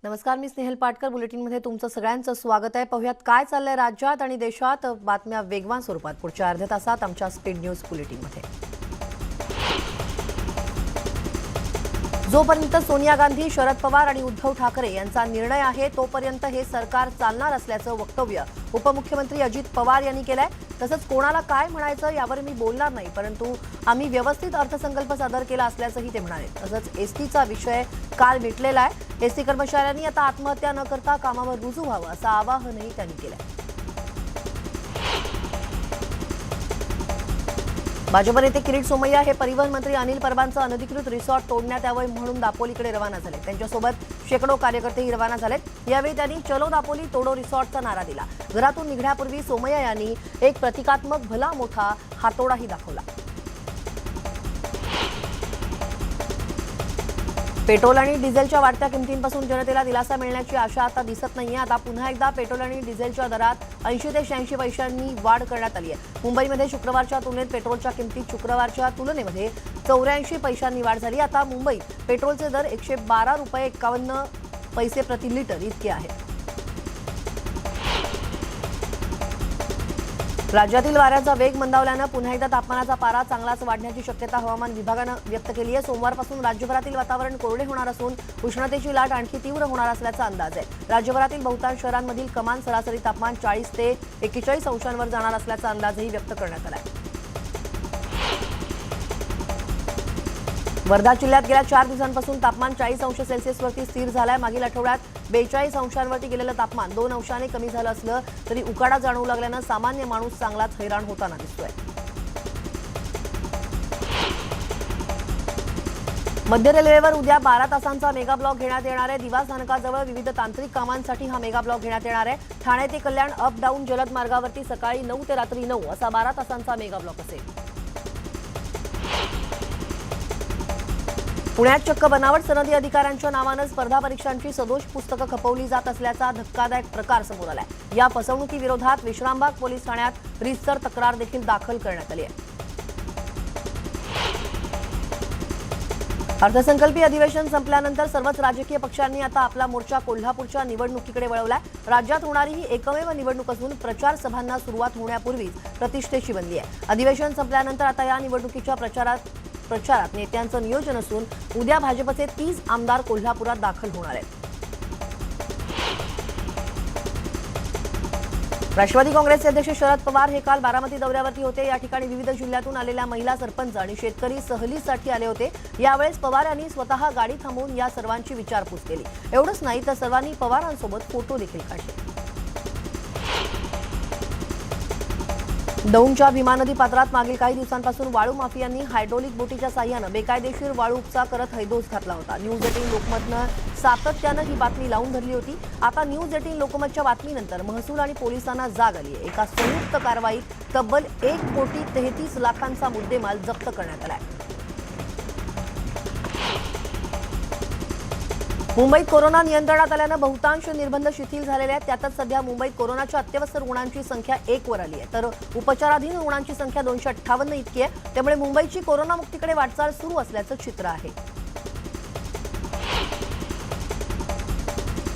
नमस्कार, मी स्नेहल पाटकर. बुलेटिनमध्ये तुमचं सगळ्यांचं स्वागत आहे. पाहूयात काय चाललंय राज्यात आणि देशात. बातम्या वेगवान स्वरूपात पुढच्या अर्ध्या तासात आमच्या स्पीड न्यूज बुलेटिनमध्ये. जोपर्यंत सोनिया गांधी, शरद पवार आणि उद्धव ठाकरे यांचा निर्णय आहे तोपर्यंत हे सरकार चालणार असल्याचं वक्तव्य उपमुख्यमंत्री अजित पवार यांनी केलंय. तसंच कोणाला काय म्हणायचं यावर मी बोलणार नाही, परंतु आम्ही व्यवस्थित अर्थसंकल्प सादर केला असल्याचंही ते म्हणाले. तसंच एसटीचा विषय काल मिटलेला आहे. एसटी कर्मचाऱ्यांनी आता आत्महत्या न करता कामावर रुजू व्हावं असं आवाहनही त्यांनी केलंय. भाजप नेते किरीट सोमय्या हे परिवहन मंत्री अनिल परबांचं अनधिकृत रिसॉर्ट तोडण्यात यावं म्हणून दापोलीकडे रवाना झाले. त्यांच्यासोबत शेकडो कार्यकर्तेही रवाना झालेत. यावेळी त्यांनी चलो दापोली तोडो रिसॉर्टचा नारा दिला. घरातून निघण्यापूर्वी सोमय्या यांनी एक प्रतिकात्मक भला मोठा हातोडाही दाखवला. पेट्रोल आणि डिझेलच्या वाढत्या किमतींपासून जनतेला दिलासा मिळण्याची आशा आता दिसत नाहीये. आता पुन्हा एकदा पेट्रोल आणि डिझेलच्या दरात 80 ते 86 पैशांनी वाढ करण्यात आली आहे. मुंबईमध्ये शुक्रवारच्या तुलनेत पेट्रोलच्या किमतीत शुक्रवारच्या तुलनेमध्ये 84 पैशांनी वाढ झाली. आता मुंबईत पेट्रोलचे दर 112 रुपये 51 पैसे प्रति लिटर इतके आहेत. राज्यातील वाऱ्याचा वेग मंदावल्यानं पुन्हा एकदा तापमानाचा पारा चांगलाच वाढण्याची शक्यता हवामान विभागानं व्यक्त केली आहे. सोमवारपासून राज्यभरातील वातावरण कोरडे होणार असून उष्णतेची लाट आणखी तीव्र होणार असल्याचा अंदाज आहे. राज्यभरातील बहुतांश शहरांमधील कमाल सरासरी तापमान 40 ते 41 अंशांवर जाणार असल्याचा अंदाजही व्यक्त करण्यात आला आहे. वर्धा जिल्ह्यात गेल्या 4 दिवसांपासून तापमान 40 अंश सेल्सिअसवरती स्थिर झालंय. मागील आठवड्यात 42 अंशांवरती गेलेलं तापमान 2 अंशांनी कमी झालं असलं तरी उकाडा जाणवू लागल्यानं सामान्य माणूस चांगलाच हैराण होताना दिसतोय. मध्य रेल्वेवर उद्या 12 तासांचा मेगा ब्लॉक घेण्यात येणार आहे. दिवा स्थानकाजवळ विविध तांत्रिक कामांसाठी हा मेगा ब्लॉक घेण्यात येणार आहे. ठाणे ते कल्याण अप डाऊन जलद मार्गावरती सकाळी 9 ते रात्री 9 असा 12 तासांचा मेगा ब्लॉक असेल. पुण्यात चक्क बनावट सनदी अधिकाऱ्यांच्या नावानं स्पर्धा परीक्षांची सदोष पुस्तकं खपवली जात असल्याचा धक्कादायक प्रकार समोर आलाय. या फसवणुकीविरोधात विश्रामबाग पोलीस ठाण्यात रीतसर तक्रार देखील दाखल करण्यात आली आहे. अर्थसंकल्पीय अधिवेशन संपल्यानंतर सर्वच राजकीय पक्षांनी आता आपला मोर्चा कोल्हापूरच्या निवडणुकीकडे वळवलाय. राज्यात होणारी ही एकमेव निवडणूक असून प्रचार सभांना सुरुवात होण्यापूर्वीच प्रतिष्ठेची बनली आहे. अधिवेशन संपल्यानंतर आता या निवडणुकीच्या प्रचारात नेत्यांचं नियोजन असून उद्या भाजपचे 30 आमदार कोल्हापुरात दाखल होणार आहेत. राष्ट्रवादी काँग्रेसचे अध्यक्ष शरद पवार हे काल बारामती दौऱ्यावरती होते. या ठिकाणी विविध जिल्ह्यातून आलेल्या महिला सरपंच आणि शेतकरी सहलीसाठी आले होते. यावेळेस पवार यांनी स्वतः गाडी थांबवून या सर्वांची विचारपूस केली. एवढंच नाही तर सर्वांनी पवारांसोबत फोटो देखील काढले. दौंडच्या भीमा नदी पात्रात मागील काही दिवसांपासून वाळू माफियांनी हायड्रोलिक बोटीच्या साह्यानं बेकायदेशीर वाळू उपसा करत हैदोस घातला होता. न्यूज 18 लोकमतनं सातत्यानं ही बातमी लावून धरली होती. आता न्यूज 18 लोकमतच्या बातमीनंतर महसूल आणि पोलिसांना जाग आली आहे. एका संयुक्त कारवाईत तब्बल 1,33 लाखांचा मुद्देमाल जप्त करण्यात आलाय. मुंबईत कोरोना नियंत्रणात आल्यानं बहुतांश निर्बंध शिथिल झालेले आहेत. त्यातच सध्या मुंबईत कोरोनाच्या अत्यवस्थ रुग्णांची संख्या 1 वर आली आहे, तर उपचाराधीन रुग्णांची संख्या 258 इतकी आहे. त्यामुळे मुंबईची कोरोनामुक्तीकडे वाटचाल सुरू असल्याचं चित्र आहे.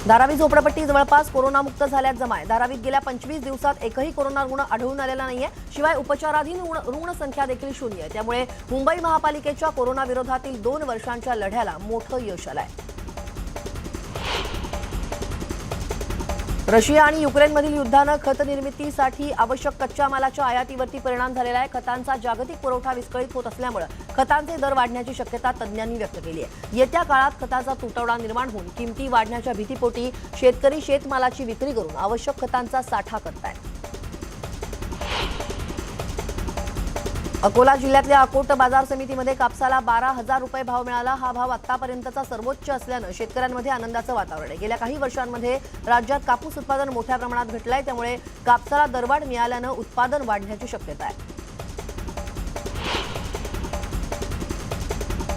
धारावी झोपडपट्टी जवळपास कोरोनामुक्त झाल्यात जमा आहे. धारावीत गेल्या 25 दिवसात एकही कोरोना रुग्ण आढळून आलेला नाहीये. शिवाय उपचाराधीन रुग्ण संख्या देखील 0 आहे. त्यामुळे मुंबई महापालिकेच्या कोरोना विरोधातील 2 वर्षांच्या लढ्याला मोठं यश आलंय. रशिया आणि युक्रेनमधील युद्धानं खत निर्मितीसाठी आवश्यक कच्च्या मालाच्या आयातीवरती परिणाम झालेला आहे. खतांचा जागतिक पुरवठा विस्कळीत होत असल्यामुळे खतांचे दर वाढण्याची शक्यता तज्ज्ञांनी व्यक्त केली आहे. येत्या काळात खताचा तुटवडा निर्माण होऊन किमती वाढण्याच्या भीतीपोटी शेतकरी शेतमालाची विक्री करून आवश्यक खतांचा साठा करतायत. अकोला जिल्ह्यातल्या अकोट बाजार समितीमध्ये कापसाला 12,000 रुपये भाव मिळाला. हा भाव आतापर्यंतचा सर्वोच्च असल्यानं शेतकऱ्यांमध्ये आनंदाचं वातावरण आहे. गेल्या काही वर्षांमध्ये राज्यात कापूस उत्पादन मोठ्या प्रमाणात घटलंय. त्यामुळे कापसाला दरवाढ मिळाल्यानं उत्पादन वाढण्याची शक्यता आहे.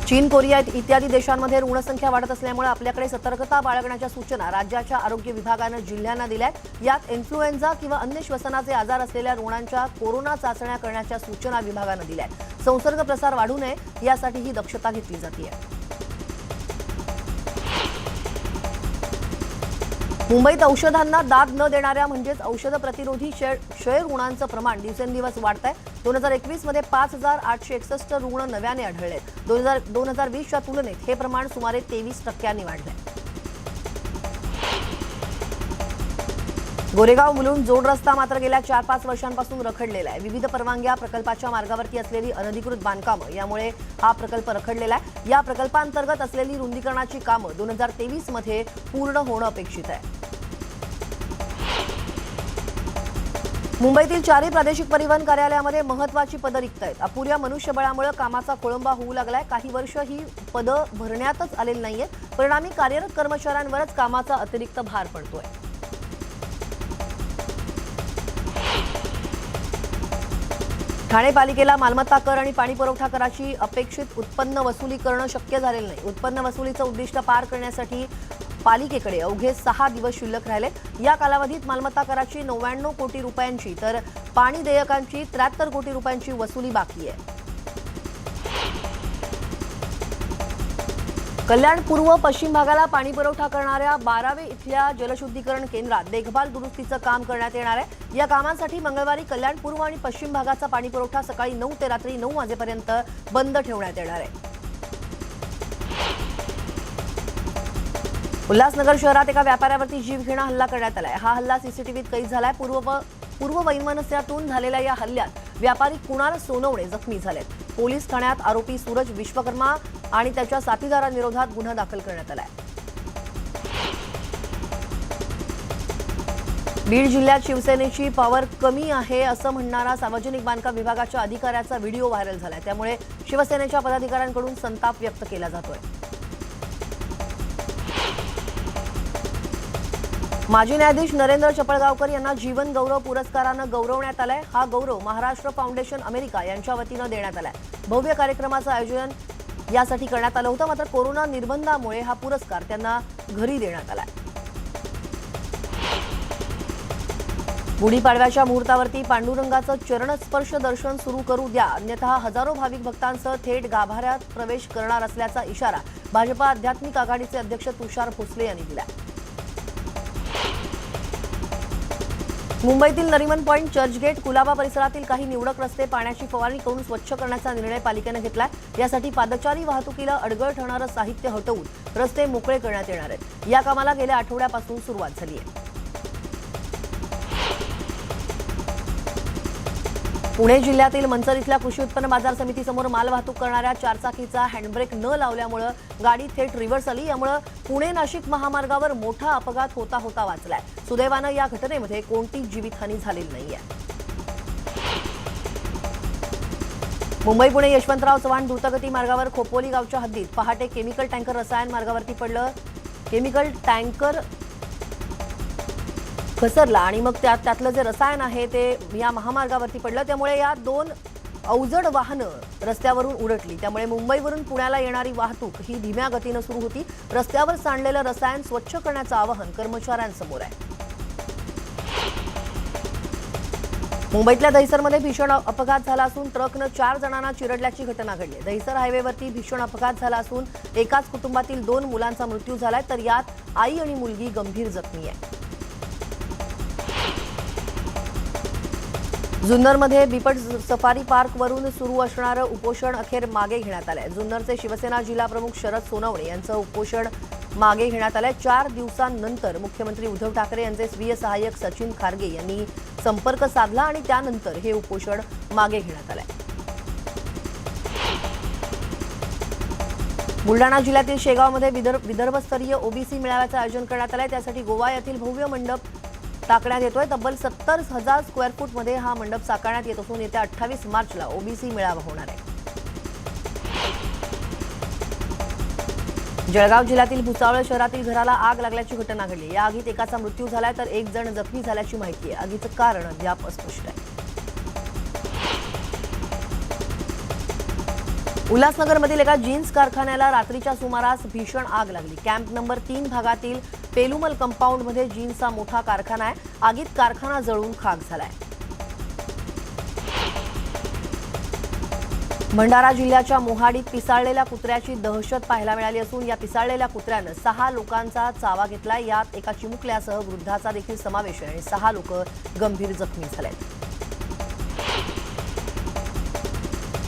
चीन, कोरिया इत्यादी देशांमध्ये रुग्णसंख्या वाढत असल्यामुळे आपल्याकडे सतर्कता बाळगण्याच्या सूचना राज्याच्या आरोग्य विभागानं जिल्ह्यांना दिल्या आहेत. यात इन्फ्लुएन्झा किंवा अन्य श्वसनाचे आजार असलेल्या रुग्णांच्या कोरोना चाचण्या करण्याच्या सूचना विभागानं दिल्या आहेत. संसर्ग प्रसार वाढू नये यासाठी ही दक्षता घेतली जाते. मुंबईत औषधांना दाद न देणाऱ्या म्हणजेच औषध प्रतिरोधी क्षय रुग्णांचं प्रमाण दिवसेंदिवस वाढत आहे. 2021 मध्ये 5,861 रुग्ण नव्याने आढळले. 2020च्या तुलनेत हे प्रमाण सुमारे 23% वाढलंय. गोरेगाव मुलुंड जोड रस्ता मात्र गेल्या 4-5 वर्षांपासून रखडलेला आहे. विविध परवानग्या, प्रकल्पाच्या मार्गावरती असलेली अनधिकृत बांधकामं यामुळे हा प्रकल्प रखडलेला आहे. या प्रकल्पांतर्गत असलेली रुंदीकरणाची कामं 2023 मध्ये पूर्ण होणं अपेक्षित आहे. मुंबईतील 4 प्रादेशिक परिवहन कार्यालयामध्ये महत्त्वाची पदं रिक्त आहेत. अपुऱ्या मनुष्यबळामुळे कामाचा खोळंबा होऊ लागलाय. काही वर्ष ही पदं भरण्यातच आलेली नाहीयेत. परिणामी कार्यरत कर्मचाऱ्यांवरच कामाचा अतिरिक्त भार पडतोय. ठाणे पालिकेला मालमत्ता कर आणि पाणी पुरवठा कराची अपेक्षित उत्पन्न वसुली करणं शक्य झालेलं नाही. उत्पन्न वसुलीचं उद्दिष्ट पार करण्यासाठी पालिकेकडे अवघे 6 दिवस शिल्लक राहिले. या कालावधीत मालमत्ता कराची 99 कोटी रुपयांची तर पाणी देयकांची 73 कोटी रुपयांची वसुली बाकी आहे. कल्याण पूर्व पश्चिम भागाला पाणी पुरवठा करणाऱ्या 12वे इथल्या जलशुद्धीकरण केंद्रात देखभाल दुरुस्तीचं काम करण्यात येणार आहे. या कामांसाठी मंगळवारी कल्याण पूर्व आणि पश्चिम भागाचा पाणी पुरवठा सकाळी 9 ते रात्री 9 वाजेपर्यंत बंद ठेवण्यात येणार आहे. उल्हासनगर शहरात एका व्यापाऱ्यावरती जीवघेणा हल्ला करण्यात आलाय. हा हल्ला सीसीटीव्हीत कैद झालाय. पूर्व वैमनस्यातून झालेल्या या हल्ल्यात व्यापारी कुणाल सोनवणे जखमी झालेत. पोलीस ठाण्यात आरोपी सूरज विश्वकर्मा आणि त्याच्या साथीदारांविरोधात गुन्हा दाखल करण्यात आलाय. बीड जिल्ह्यात शिवसेनेची पॉवर कमी आहे असं म्हणणारा सार्वजनिक बांधकाम विभागाच्या अधिकाऱ्याचा व्हिडिओ व्हायरल झालाय. त्यामुळे शिवसेनेच्या पदाधिकाऱ्यांकडून संताप व्यक्त केला जातोय. माजी न्यायाधीश नरेंद्र चपळगावकर यांना जीवन गौरव पुरस्कारानं गौरवण्यात आलाय. हा गौरव महाराष्ट्र फाउंडेशन अमेरिका यांच्या वतीनं देण्यात आलाय. भव्य कार्यक्रमाचं आयोजन यासाठी करण्यात आलं होतं. मात्र कोरोना निर्बंधामुळे हा पुरस्कार त्यांना घरी देण्यात आलाय. गुढीपाडव्याच्या मुहूर्तावरती पांडुरंगाचं चरणस्पर्श दर्शन सुरू करू द्या, अन्यथा हजारो भाविक भक्तांसह थेट गाभाऱ्यात प्रवेश करणार असल्याचा इशारा भाजपा आध्यात्मिक आघाडीचे अध्यक्ष तुषार भोसले यांनी दिला. मुंबईतील नरिमन पॉइंट, चर्चगेट, कुलाबा परिसरातील काही निवडक रस्ते पाण्याची फवारणी करून स्वच्छ करण्याचा निर्णय पालिकेनं घेतलाय. यासाठी पादचारी वाहतुकीला अडगळ ठरणारं साहित्य हटवून रस्ते मोकळे करण्यात येणार आहेत. या कामाला गेल्या आठवड्यापासून सुरुवात झाली आहे. पुणे जिल्ह्यातील मंचर इथल्या कृषी उत्पन्न बाजार समितीसमोर माल वाहतूक करणाऱ्या 4 चाकीचा हँडब्रेक न लावल्यामुळे गाडी थेट रिव्हर्स आली. यामुळे पुणे नाशिक महामार्गावर मोठा अपघात होता वाचलाय. सुदैवानं या घटनेमध्ये कोणतीच जीवितहानी झालेली नाहीये. मुंबई पुणे यशवंतराव चव्हाण द्रुतगती मार्गावर खोपोली गावच्या हद्दीत पहाटे केमिकल टँकर रसायन मार्गावरती पडलं. केमिकल टँकर घसरला आणि मग त्यातलं जे रसायन आहे ते या महामार्गावरती पडलं. त्यामुळे या 2 अवजड वाहनं रस्त्यावरून उलटली. त्यामुळे मुंबईवरून पुण्याला येणारी वाहतूक ही धीम्या गतीनं सुरू होती. रस्त्यावर सांडलेलं रसायन स्वच्छ करण्याचं आवाहन कर्मचाऱ्यांसमोर आहे. मुंबईतल्या दहिसरमध्ये भीषण अपघात झाला असून ट्रकनं 4 जणांना चिरडल्याची घटना घडली. दहिसर हायवेवरती भीषण अपघात झाला असून एकाच कुटुंबातील 2 मुलांचा मृत्यू झालाय, तर यात आई आणि मुलगी गंभीर जखमी आहे. जुन्नरमध्ये बिपट सफारी पार्कवरून सुरू असणारं उपोषण अखेर मागे घेण्यात आलंय. जुन्नरचे शिवसेना जिल्हा प्रमुख शरद सोनवणे यांचं उपोषण मागे घेण्यात आलंय. 4 दिवसांनंतर मुख्यमंत्री उद्धव ठाकरे यांचे स्वीय सहाय्यक सचिन खारगे यांनी संपर्क साधला आणि त्यानंतर हे उपोषण मागे घेण्यात आलंय. बुलढाणा जिल्ह्यातील शेगावमध्ये विदर्भस्तरीय ओबीसी मेळाव्याचं आयोजन करण्यात आलंय. त्यासाठी गोवा येथील भव्य मंडप टाकण्यात येतोय. तब्बल 70,000 स्क्वेअर फूटमध्ये हा मंडप साकारण्यात येत असून येत्या 28 मार्चला ओबीसी मेळावा होणार आहे. जळगाव जिल्ह्यातील भुसावळ शहरातील घराला आग लागल्याची घटना घडली. या आगीत एकाचा मृत्यू झालाय तर 1 जण जखमी झाल्याची माहिती आहे. आगीचं कारण अद्याप अस्पष्ट आहे. उल्हासनगरमधील एका जीन्स कारखान्याला रात्रीच्या सुमारास भीषण आग लागली. कॅम्प नंबर 3 भागातील पेलुमल कंपाऊंडमध्ये जीन्सचा मोठा कारखाना आहे. आगीत कारखाना जळून खाक झालाय. भंडारा जिल्ह्याच्या मोहाडीत पिसाळलेल्या कुत्र्याची दहशत पाहायला मिळाली असून या पिसाळलेल्या कुत्र्यानं 6 लोकांचा चावा घेतला। यात एका चिमुकल्यासह वृद्धाचा देखील समावेश आहे आणि 6 लोक गंभीर जखमी झालेत।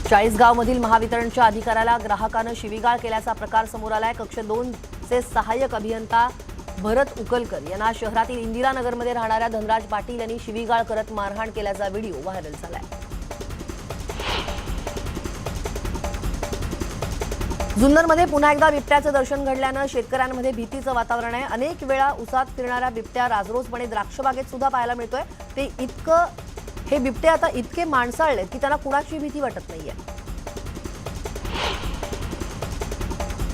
चाळीसगावमधील महावितरणच्या अधिकाऱ्याला ग्राहकानं शिवीगाळ केल्याचा प्रकार समोर आलाय। कक्ष 2 चे सहाय्यक अभियंता भरत उकलकर यांना शहरातील इंदिरानगरमध्ये राहणाऱ्या धनराज पाटील यांनी शिवीगाळ करत मारहाण केल्याचा व्हिडिओ व्हायरल झालाय। जुन्नरमध्ये पुन्हा एकदा बिबट्याचं दर्शन घडल्यानं शेतकऱ्यांमध्ये भीतीचं वातावरण आहे। अनेक वेळा उसात फिरणारा बिबट्या राजरोसपणे द्राक्षबागेत सुद्धा पाहायला मिळतोय। हे बिबटे आता इतके माणसाळलेत की त्यांना कुणाची भीती वाटत नाहीये।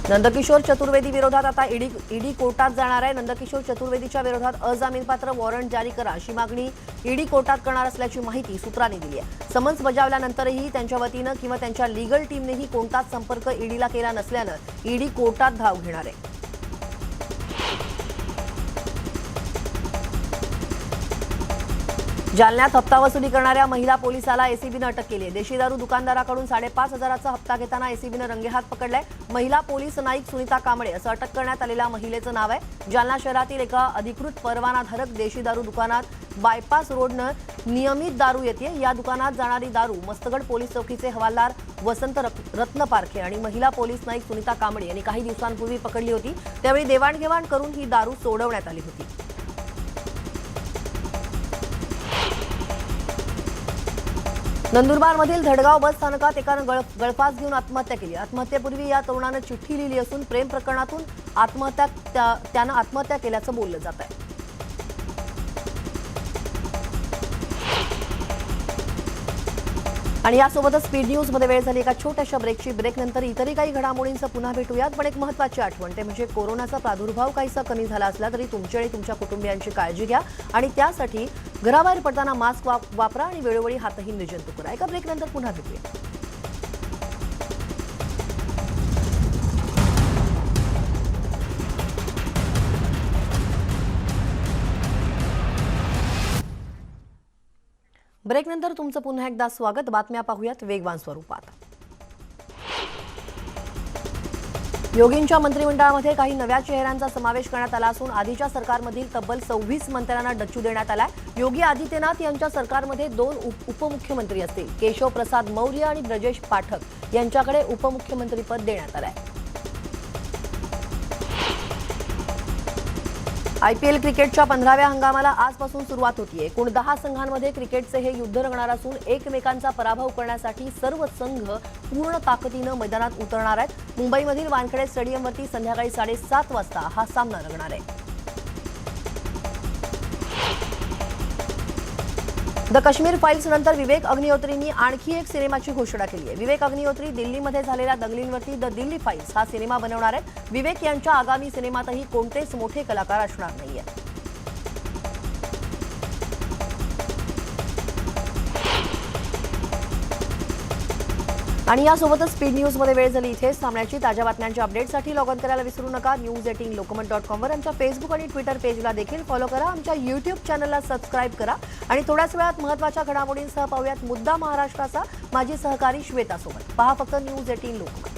नंदकिशोर चतुर्वेदी विरोधात आता ईडी कोर्टात जाणार आहे। नंदकिशोर चतुर्वेदीच्या विरोधात अजामीनपात्र वॉरंट जारी करा अशी मागणी ईडी कोर्टात करणार असल्याची माहिती सूत्रांनी दिली आहे। समन्स बजावल्यानंतरही त्यांच्या वतीनं किंवा त्यांच्या लीगल टीमनेही कोणताच संपर्क ईडीला केला नसल्यानं ईडी कोर्टात धाव घेणार आहे। जालन्यात हप्ता वसुली करणाऱ्या महिला पोलिसाला एसीबीनं अटक केली आहे। देशी दारू दुकानदाराकडून 5,500चा हप्ता घेताना एसीबीनं रंगेहात पकडलाय। महिला पोलीस नाईक सुनीता कांबळे असं अटक करण्यात आलेल्या महिलेचं नाव आहे। जालना शहरातील एका अधिकृत परवानाधारक देशी दारू दुकानात बायपास रोडनं नियमित दारू येते। या दुकानात जाणारी दारू मस्तगड पोलीस चौकीचे हवालदार वसंत रत्न पारखे आणि महिला पोलीस नाईक सुनीता कांबळे यांनी काही दिवसांपूर्वी पकडली होती। त्यावेळी देवाणघेवाण करून ही दारू सोडवण्यात आली होती। नंदुरबारमधील धडगाव बस स्थानकात एकानं गळफास घेऊन आत्महत्या केली। आत्महत्येपूर्वी या तरुणानं चिठ्ठी लिहिली असून प्रेम प्रकरणातून त्यानं आत्महत्या केल्याचं बोललं जात आहे। आणि यासोबतच स्पीड न्यूज मध्ये वेळ झाली एका छोट्याशा ब्रेकची। ब्रेकनंतर इतरही काही घडामोडींचं पुन्हा भेटूयात, पण एक महत्त्वाची आठवण ते म्हणजे कोरोनाचा प्रादुर्भाव काहीसा कमी झाला असला तरी तुमची आणि तुमच्या कुटुंबियांची काळजी घ्या आणि त्यासाठी घराबाहेर पडताना मास्क वापरा आणि वेळोवेळी हातही निर्जंतुक करा। एका ब्रेकनंतर पुन्हा भेटूया। ब्रेकनंतर तुमचं पुन्हा एकदा स्वागत। बातम्या पाहूयात वेगवान स्वरूपात। योगींच्या मंत्रिमंडळामध्ये काही नव्या चेहऱ्यांचा समावेश करण्यात आला असून आधीच्या सरकारमधील तब्बल 26 मंत्र्यांना डच्चू देण्यात आलाय। योगी आदित्यनाथ यांच्या सरकारमध्ये 2 उपमुख्यमंत्री असतील। केशव प्रसाद मौर्य आणि ब्रजेश पाठक यांच्याकडे उपमुख्यमंत्रीपद देण्यात आलंय। आयपीएल क्रिकेटच्या 15व्या हंगामाला आजपासून सुरुवात होतीये। एकूण 10 संघांमध्ये क्रिकेटचे हे युद्ध रंगणार असून एकमेकांचा पराभव करण्यासाठी सर्व संघ पूर्ण ताकदीनं मैदानात उतरणार आहेत। मुंबईमधील वानखेडे स्टेडियमवरती संध्याकाळी 7:30 वाजता हा सामना रंगणार आहे। द काश्मीर फाईल्स नंतर विवेक अग्निहोत्रींनी आणखी एक सिनेमाची घोषणा केली आहे। विवेक अग्निहोत्री दिल्लीमध्ये झालेल्या दंगलींवरती द दिल्ली फाईल्स हा सिनेमा बनवणार आहेत। विवेक यांच्या आगामी सिनेमातही कोणतेच मोठे कलाकार असणार नाहीये। आणि यासोबतच स्पीड न्यूज मध्ये वेळ झाली इथेच थांबण्याची। ताज्या बातम्यांच्या अपडेटसाठी लॉग ऑन करायला विसरू नका। news18locomat.com वर आमच्या फेसबुक आणि ट्विटर पेजला देखील फॉलो करा। आमच्या यूट्यूब चॅनलला सबस्क्राईब करा आणि थोड्याच वेळात महत्त्वाच्या घडामोडींसह पाहूयात मुद्दा महाराष्ट्राचा। माझी सहकारी श्वेता सोबत। पहा फक्त News18 लोकमत।